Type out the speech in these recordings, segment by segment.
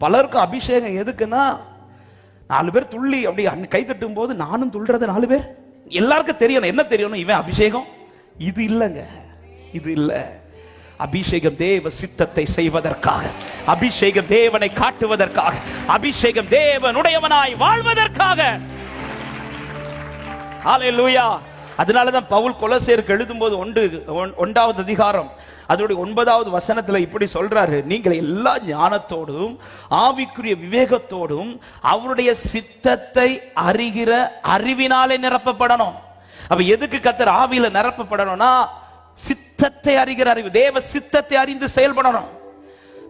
பலருக்கு அபிஷேகம் எதுக்குன்னா, 4 பேர் துள்ளி அப்படி கை தட்டும் போது நானும் துள்ளுறது 4 பேர் எல்லாருக்கும் தெரியணும். என்ன தெரியணும்? இவன் அபிஷேகம். இது இல்லைங்க, இது இல்ல. அபிஷேகம் தேவ சித்தத்தை செய்வதற்காக, அபிஷேகம் தேவனை காட்டுவதற்காக, அபிஷேகம் தேவனுடையவனாய் வாழ்வதற்காக. ஹல்லேலூயா. அதனாலதான் பவுல் கொலோசேயருக்கு எழுதும்போது 1வது அதிகாரம் அதோட 9வது வசனத்துல இப்படி சொல்றாரு, நீங்கள் எல்லா ஞானத்தோடும் ஆவிக்குரிய விவேகத்தோடும் அவருடைய சித்தத்தை அறிகிற அறிவினாலே நிரப்பப்படணும். அப்ப எதுக்கு கர்த்தர் ஆவியில நிரப்பப்படணும்னா, சித்தத்தை அறிகிற அறிவு, தேவ சித்தத்தை அறிந்து செயல்படணும்.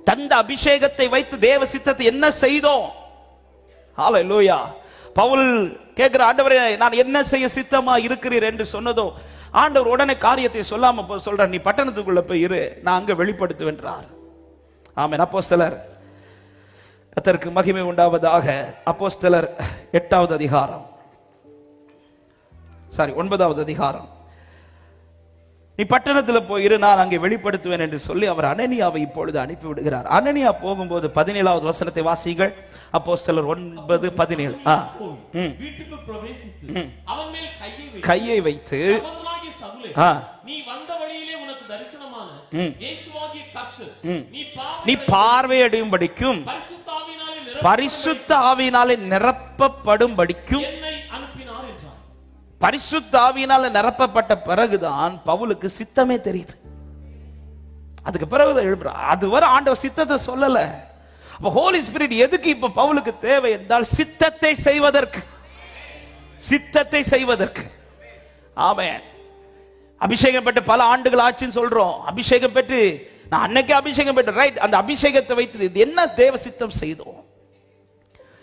தந்த அபிஷேகத்தை வைத்து தேவ சித்தத்தை என்ன செய்தோம்? ஹல்லேலூயா. பவுல் கேட்கிற, ஆண்டவரே நான் என்ன செய்ய சித்தமா இருக்கிறீர் என்று சொன்னதோ, ஆண்டவர் உடனே காரியத்தை சொல்லாம சொல்ற, நீ பட்டணத்துக்குள்ள போய் இரு, நான் அங்க வெளிப்படுத்துவேன்றார். ஆமென். அப்போஸ்தலர், கர்த்தருக்கு மகிமை உண்டாவதாக. அப்போஸ்தலர் 8வது அதிகாரம், 9வது அதிகாரம். நீ பட்டணத்தில் போயிரு, நான் அங்கே வெளிப்படுத்துவேன் என்று சொல்லி அவர் அனனியாவை இப்பொழுது அனுப்பி விடுகிறார். அனனியா போகும்போது 17வது வசனத்தை வாசிங்கள். அப்போஸ்தலர் 9:17. வீட்டுக்கு பிரவேசித்து அவன் மேல் கையை வைத்து, நீ வந்த வழியிலே உனக்கு தரிசனமான இயேசுவாகிய கர்த்தர் நீ பார்வையடையும்படிக்கும் பரிசுத்த ஆவியினாலே நிரப்பப்படும்படிக்கும் என்னை அனுப்பினார் என்றார். பரிசுத்த ஆவியினால நிரப்பப்பட்ட பிறகுதான் பவுலுக்கு சித்தமே தெரியுது. அதுக்கு பிறகுதான் எழுப்புறார். அதுவரை ஆண்டவர் சித்தத்தை சொல்லல. அப்ப ஹோலி ஸ்பிரிட் எதுக்கு இப்ப பவுலுக்கு தேவை என்றால், சித்தத்தை செய்வதற்கு, சித்தத்தை செய்வதற்கு. ஆமென். அபிஷேகம் பெற்று பல ஆண்டுகள் ஆச்சுன்னு சொல்றோம். அபிஷேகம் பெற்று நான் அன்னைக்கு அபிஷேகம் பெற்று, ரைட், அந்த அபிஷேகத்தை வைத்து இது என்ன தேவ சித்தம் செய்தோம்.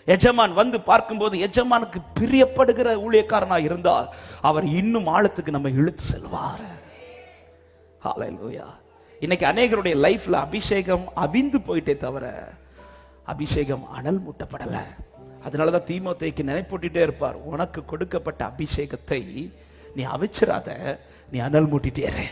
எஜமான் வந்து பார்க்கும்போது எஜமானுக்கு பிரியப்படுகிற ஊழியக்காரனா இருந்தால் அவர் இன்னும் ஆழத்துக்கு நம்ம இழுத்து செல்வார். ஹல்லேலூயா. இன்னைக்கு அநேகருடைய லைஃப்ல அபிஷேகம் அவிந்து போயிட்டே தவிர அபிஷேகம் அனல் மூட்டப்படல. அதனாலதான் தீமோத்தேயுக்கு நினைப்பூட்டிட்டே இருப்பார், உனக்கு கொடுக்கப்பட்ட அபிஷேகத்தை நீ அவிச்சிராத, நீ அனல் மூட்டிட்டே இரு.